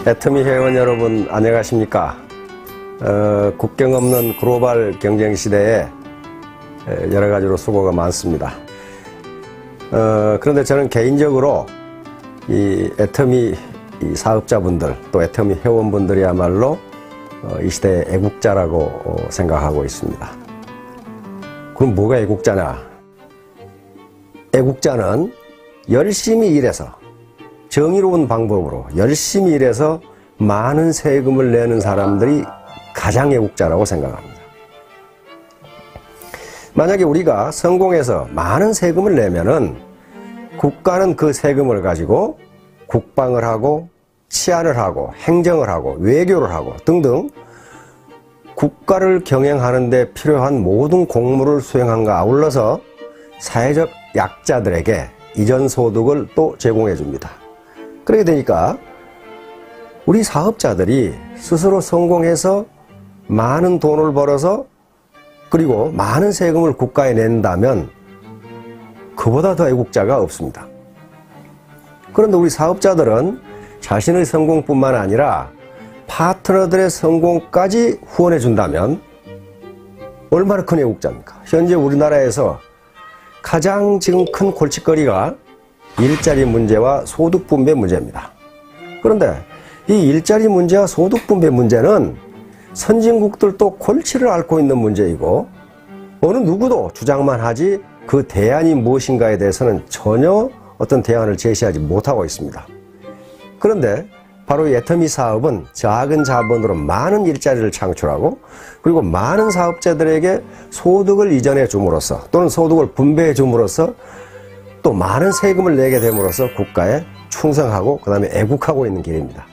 애터미 회원 여러분 안녕하십니까? 국경 없는 글로벌 경쟁 시대에 여러 가지로 수고가 많습니다. 그런데 저는 개인적으로 이 애터미 사업자분들 또 애터미 회원분들이야말로 이 시대의 애국자라고 생각하고 있습니다. 그럼 뭐가 애국자냐? 애국자는 열심히 일해서 정의로운 방법으로 열심히 일해서 많은 세금을 내는 사람들이 가장 애국자라고 생각합니다. 만약에 우리가 성공해서 많은 세금을 내면은 국가는 그 세금을 가지고 국방을 하고 치안을 하고 행정을 하고 외교를 하고 등등 국가를 경영하는 데 필요한 모든 공무를 수행함과 아울러서 사회적 약자들에게 이전 소득을 또 제공해 줍니다. 그렇게 되니까 우리 사업자들이 스스로 성공해서 많은 돈을 벌어서 그리고 많은 세금을 국가에 낸다면 그보다 더 애국자가 없습니다. 그런데 우리 사업자들은 자신의 성공뿐만 아니라 파트너들의 성공까지 후원해 준다면 얼마나 큰 애국자입니까? 현재 우리나라에서 가장 지금 큰 골칫거리가 일자리 문제와 소득 분배 문제입니다. 그런데 이 일자리 문제와 소득 분배 문제는 선진국들도 골치를 앓고 있는 문제이고 어느 누구도 주장만 하지 그 대안이 무엇인가에 대해서는 전혀 어떤 대안을 제시하지 못하고 있습니다. 그런데 바로 이 애터미 사업은 작은 자본으로 많은 일자리를 창출하고 그리고 많은 사업자들에게 소득을 이전해 줌으로써 또는 소득을 분배해 줌으로써 또 많은 세금을 내게 됨으로써 국가에 충성하고 그 다음에 애국하고 있는 길입니다.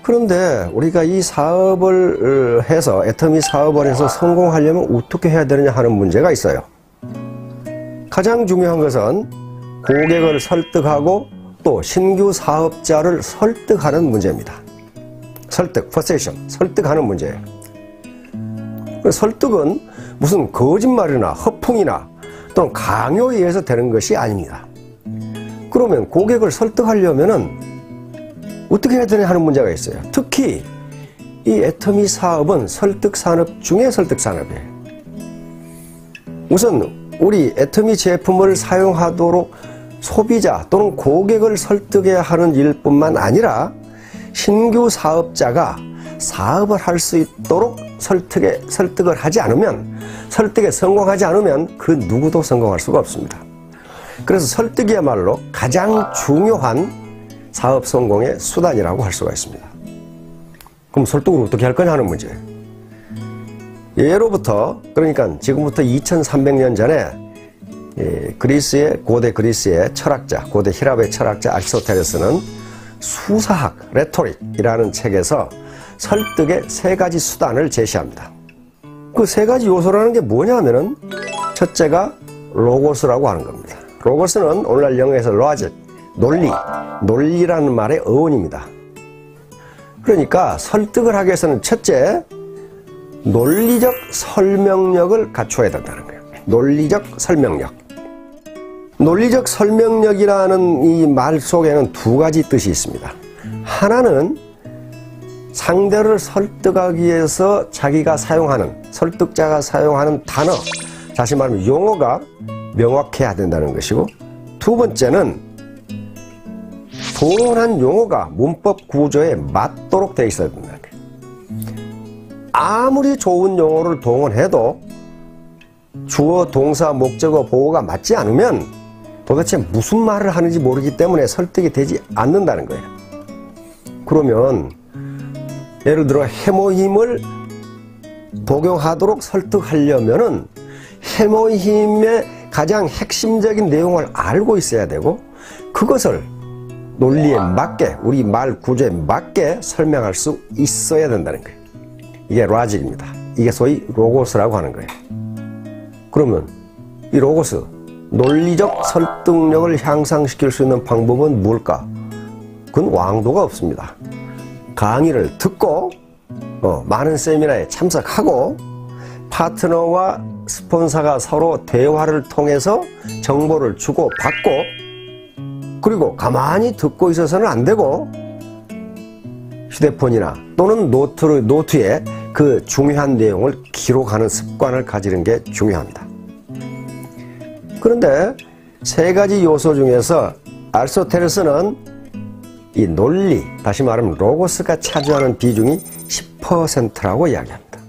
그런데 우리가 이 사업을 해서 애터미 사업을 해서 성공하려면 어떻게 해야 되느냐 하는 문제가 있어요. 가장 중요한 것은 고객을 설득하고 또 신규 사업자를 설득하는 문제입니다. 설득, 퍼세이션, 설득하는 문제예요. 설득은 무슨 거짓말이나 허풍이나 또는 강요에 의해서 되는 것이 아닙니다. 그러면 고객을 설득하려면은 어떻게 해야 되냐 하는 문제가 있어요. 특히 이 애터미 사업은 설득 산업 중에 설득 산업이에요. 우선 우리 애터미 제품을 사용하도록 소비자 또는 고객을 설득해야 하는 일뿐만 아니라 신규 사업자가 사업을 할 수 있도록 설득을 하지 않으면 설득에 성공하지 않으면 그 누구도 성공할 수가 없습니다. 그래서 설득이야말로 가장 중요한 사업 성공의 수단이라고 할 수가 있습니다. 그럼 설득을 어떻게 할 거냐 하는 문제예요. 예로부터 그러니까 지금부터 2300년 전에 고대 그리스의 철학자, 고대 히랍의 철학자 아리스토텔레스는 수사학, 레토릭이라는 책에서 설득의 세 가지 수단을 제시합니다. 그 세 가지 요소라는 게 뭐냐면은 첫째가 로고스라고 하는 겁니다. 로고스는 오늘날 영어에서 로직, 논리라는 말의 어원입니다. 그러니까 설득을 하기 위해서는 첫째, 논리적 설명력을 갖춰야 된다는 거예요. 논리적 설명력. 논리적 설명력이라는 이 말 속에는 두 가지 뜻이 있습니다. 하나는 상대를 설득하기 위해서 자기가 사용하는, 설득자가 사용하는 단어, 다시 말하면 용어가 명확해야 된다는 것이고, 두 번째는 동원한 용어가 문법 구조에 맞도록 되어 있어야 된다는 거예요. 아무리 좋은 용어를 동원해도 주어, 동사, 목적어, 보어가 맞지 않으면 도대체 무슨 말을 하는지 모르기 때문에 설득이 되지 않는다는 거예요. 그러면 예를 들어 해모힘을 독용하도록 설득하려면은 해모힘의 가장 핵심적인 내용을 알고 있어야 되고 그것을 논리에 맞게 우리 말 구조에 맞게 설명할 수 있어야 된다는 거예요. 이게 로직입니다. 이게 소위 로고스라고 하는 거예요. 그러면 이 로고스, 논리적 설득력을 향상시킬 수 있는 방법은 뭘까? 그건 왕도가 없습니다. 강의를 듣고 많은 세미나에 참석하고 파트너와 스폰서가 서로 대화를 통해서 정보를 주고 받고 그리고 가만히 듣고 있어서는 안 되고 휴대폰이나 또는 노트에 그 중요한 내용을 기록하는 습관을 가지는 게 중요합니다. 그런데 세 가지 요소 중에서 아리스토텔레스는 이 논리, 다시 말하면 로고스가 차지하는 비중이 10%라고 이야기합니다.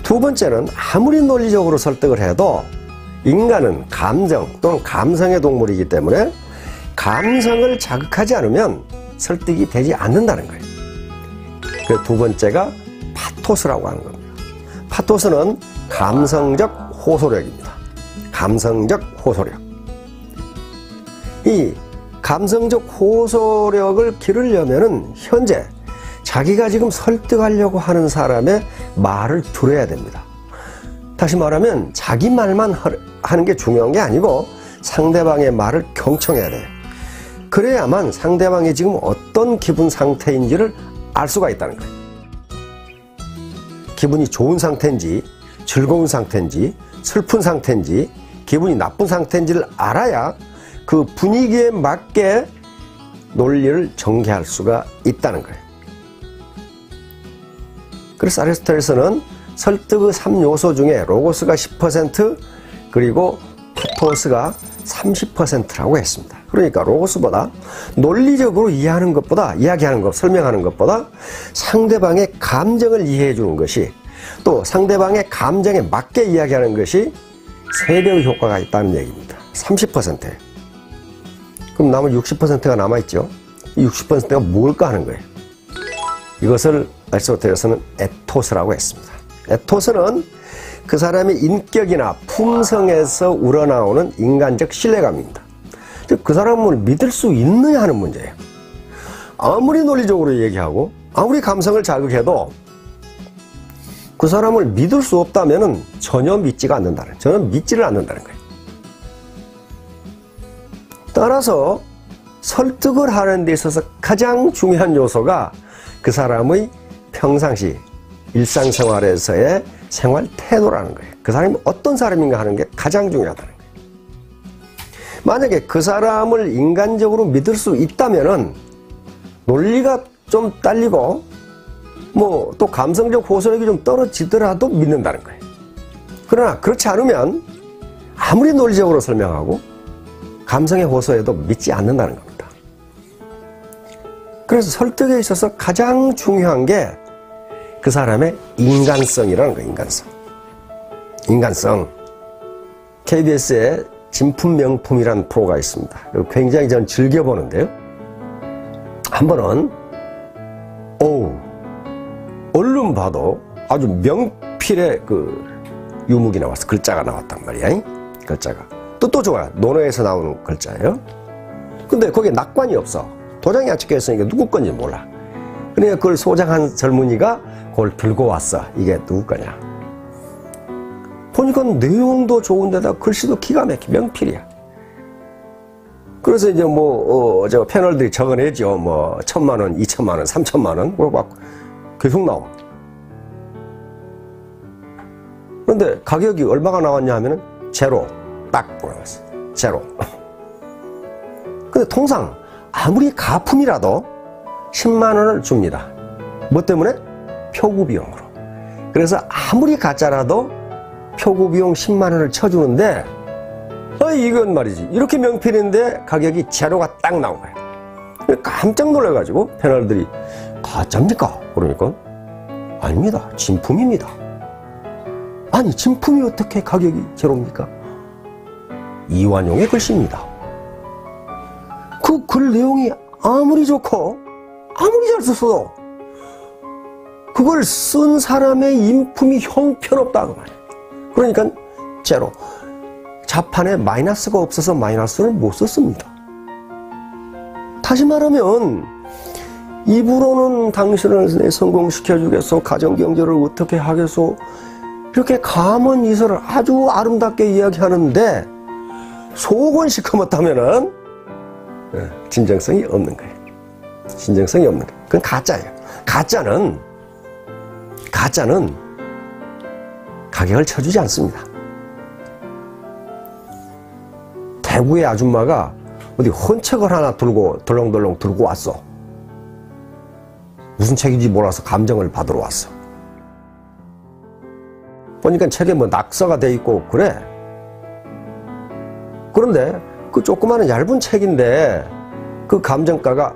두 번째는 아무리 논리적으로 설득을 해도 인간은 감정 또는 감성의 동물이기 때문에 감성을 자극하지 않으면 설득이 되지 않는다는 거예요. 그 두 번째가 파토스라고 하는 겁니다. 파토스는 감성적 호소력입니다. 감성적 호소력. 이 감성적 호소력을 기르려면은 현재 자기가 지금 설득하려고 하는 사람의 말을 들어야 됩니다. 다시 말하면 자기 말만 하는 게 중요한 게 아니고 상대방의 말을 경청해야 돼요. 그래야만 상대방이 지금 어떤 기분 상태인지를 알 수가 있다는 거예요. 기분이 좋은 상태인지 즐거운 상태인지 슬픈 상태인지 기분이 나쁜 상태인지를 알아야 그 분위기에 맞게 논리를 전개할 수가 있다는 거예요. 그래서 아리스토텔레스는 설득의 3요소 중에 로고스가 10% 그리고 파토스가 30%라고 했습니다. 그러니까 로고스보다 논리적으로 이야기하는 것, 설명하는 것보다 상대방의 감정을 이해해 주는 것이 또 상대방의 감정에 맞게 이야기하는 것이 3배의 효과가 있다는 얘기입니다. 30%. 그럼 남은 60%가 남아있죠. 이 60%가 뭘까 하는 거예요. 이것을 아리스토텔레스는 에토스라고 했습니다. 에토스는 그 사람의 인격이나 품성에서 우러나오는 인간적 신뢰감입니다. 즉, 그 사람을 믿을 수 있느냐 하는 문제예요. 아무리 논리적으로 얘기하고 아무리 감성을 자극해도 그 사람을 믿을 수 없다면 전혀 믿지를 않는다는 거예요. 따라서 설득을 하는 데 있어서 가장 중요한 요소가 그 사람의 평상시 일상생활에서의 생활 태도라는 거예요. 그 사람이 어떤 사람인가 하는 게 가장 중요하다는 거예요. 만약에 그 사람을 인간적으로 믿을 수 있다면은 논리가 좀 딸리고 또 감성적 호소력이 좀 떨어지더라도 믿는다는 거예요. 그러나 그렇지 않으면 아무리 논리적으로 설명하고 감성의 호소에도 믿지 않는다는 겁니다. 그래서 설득에 있어서 가장 중요한 게 그 사람의 인간성이라는 거예요. 인간성. KBS에 진품명품이라는 프로가 있습니다. 굉장히 저는 즐겨보는데요. 한 번은 얼른 봐도 아주 명필의 그 유목이 나왔어. 글자가 나왔단 말이야. 글자가. 뜻도 좋아요. 논어에서 나오는 글자예요. 근데 거기에 낙관이 없어. 도장이 안 찍혀 있으니까 누구 건지 몰라. 그러니까 그걸 소장한 젊은이가 그걸 들고 왔어. 이게 누구 거냐. 보니까 내용도 좋은데다 글씨도 기가 막혀. 명필이야. 그래서 이제 저 패널들이 적어내죠. 1,000만 원, 2,000만 원, 3,000만 원. 막 계속 나와. 그런데 가격이 얼마가 나왔냐 하면은 제로. 딱 나왔어. 제로. 근데 통상 아무리 가품이라도 10만 원을 줍니다. 뭐 때문에? 표구 비용으로. 그래서 아무리 가짜라도 표구 비용 10만 원을 쳐주는데 이건 말이지. 이렇게 명필인데 가격이 제로가 딱 나온 거야. 깜짝 놀라가지고 패널들이 가짜입니까? 그러니까 아닙니다. 진품입니다. 아니 진품이 어떻게 가격이 제로입니까? 이완용의 글씨입니다. 그 글 내용이 아무리 좋고 아무리 잘 썼어도 그걸 쓴 사람의 인품이 형편없다 그 말이에요. 그러니까 제로. 자판에 마이너스가 없어서 마이너스를 못 썼습니다. 다시 말하면 입으로는 당신을 성공시켜주겠소, 가정경제를 어떻게 하겠소, 이렇게 감언 이설을 아주 아름답게 이야기하는데 속은 시커멓다면은 진정성이 없는 거예요. 진정성이 없는 거예요. 그건 가짜예요. 가짜는 가격을 쳐주지 않습니다. 대구의 아줌마가 어디 헌책을 하나 들고 덜렁덜렁 들고 왔어. 무슨 책인지 몰라서 감정을 받으러 왔어. 보니까 책에 뭐 낙서가 돼 있고 그래. 그런데 그 조그마한 얇은 책인데 그 감정가가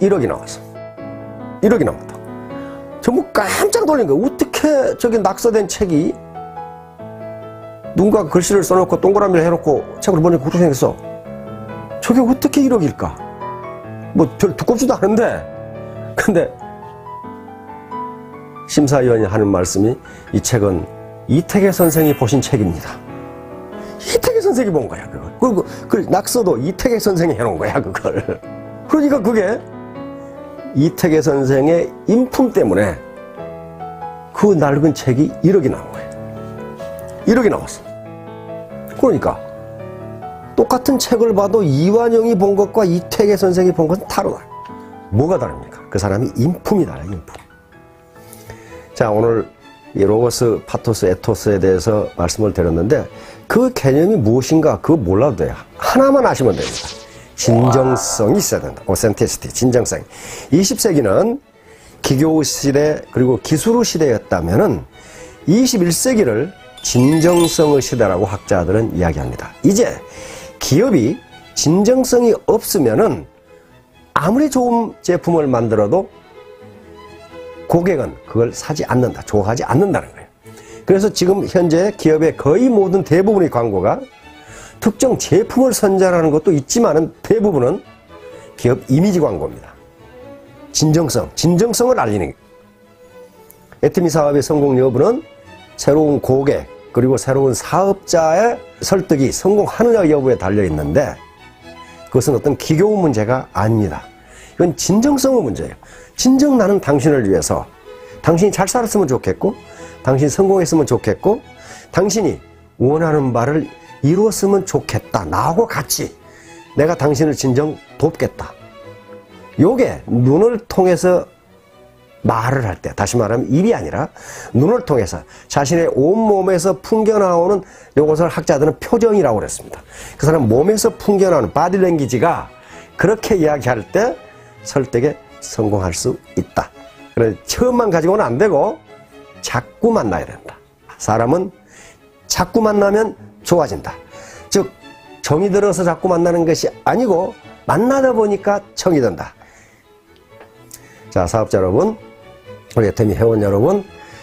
1억이 나왔어. 1억이 나왔다. 전부 깜짝 놀란 거야. 어떻게 저기 낙서된 책이 누군가 글씨를 써놓고 동그라미를 해놓고 책을 보니까 그렇게 생겼어. 저게 어떻게 1억일까? 뭐 별 두껍지도 않은데. 근데 심사위원이 하는 말씀이 이 책은 이태계 선생이 보신 책입니다. 이태계 선생이 본 거야, 그걸. 그리고 그 낙서도 이태계 선생이 해놓은 거야, 그걸. 그러니까 그게 이태계 선생의 인품 때문에 그 낡은 책이 1억이 나온 거예요. 1억이 나왔어. 그러니까 똑같은 책을 봐도 이완용이 본 것과 이태계 선생이 본 것은 다르다. 뭐가 다릅니까? 그 사람이 인품이 달라요, 인품. 자, 오늘 이 로고스, 파토스, 에토스에 대해서 말씀을 드렸는데 그 개념이 무엇인가 그거 몰라도 돼요. 하나만 아시면 됩니다. 진정성이 있어야 된다. 오센티시티, 진정성. 20세기는 기교 시대 그리고 기술 시대였다면은 21세기를 진정성의 시대라고 학자들은 이야기합니다. 이제 기업이 진정성이 없으면은 아무리 좋은 제품을 만들어도 고객은 그걸 사지 않는다, 좋아하지 않는다는 거예요. 그래서 지금 현재 기업의 거의 모든 대부분의 광고가 특정 제품을 선전하는 것도 있지만은 대부분은 기업 이미지 광고입니다. 진정성을 알리는 거예요. 애터미 사업의 성공 여부는 새로운 고객 그리고 새로운 사업자의 설득이 성공하느냐 여부에 달려 있는데 그것은 어떤 기교 문제가 아닙니다. 이건 진정성의 문제예요. 진정 나는 당신을 위해서 당신이 잘 살았으면 좋겠고 당신이 성공했으면 좋겠고 당신이 원하는 바를 이루었으면 좋겠다. 나하고 같이 내가 당신을 진정 돕겠다. 요게 눈을 통해서 말을 할 때, 다시 말하면 입이 아니라 눈을 통해서 자신의 온몸에서 풍겨나오는 요것을 학자들은 표정이라고 그랬습니다. 그 사람 몸에서 풍겨나오는 바디랭귀지가 그렇게 이야기할 때 설득에 성공할 수 있다. 그래서 처음만 가지고는 안 되고 자꾸 만나야 된다. 사람은 자꾸 만나면 좋아진다. 즉 정이 들어서 자꾸 만나는 것이 아니고 만나다 보니까 정이 든다. 자, 사업자 여러분, 우리 애터미 회원 여러분,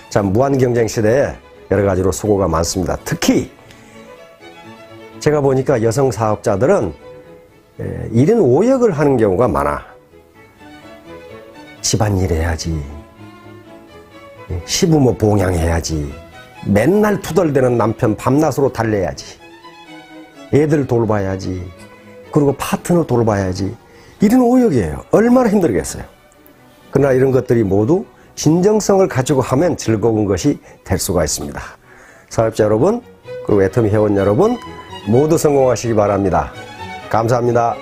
자, 무한경쟁 시대에 여러 가지로 수고가 많습니다. 특히 제가 보니까 여성 사업자들은 1인 5역을 하는 경우가 많아. 집안일 해야지, 시부모 봉양해야지, 맨날 투덜대는 남편 밤낮으로 달래야지, 애들 돌봐야지, 그리고 파트너 돌봐야지. 1인 5역이에요. 얼마나 힘들겠어요. 그러나 이런 것들이 모두 진정성을 가지고 하면 즐거운 것이 될 수가 있습니다. 사업자 여러분, 그리고 애터미 회원 여러분 모두 성공하시기 바랍니다. 감사합니다.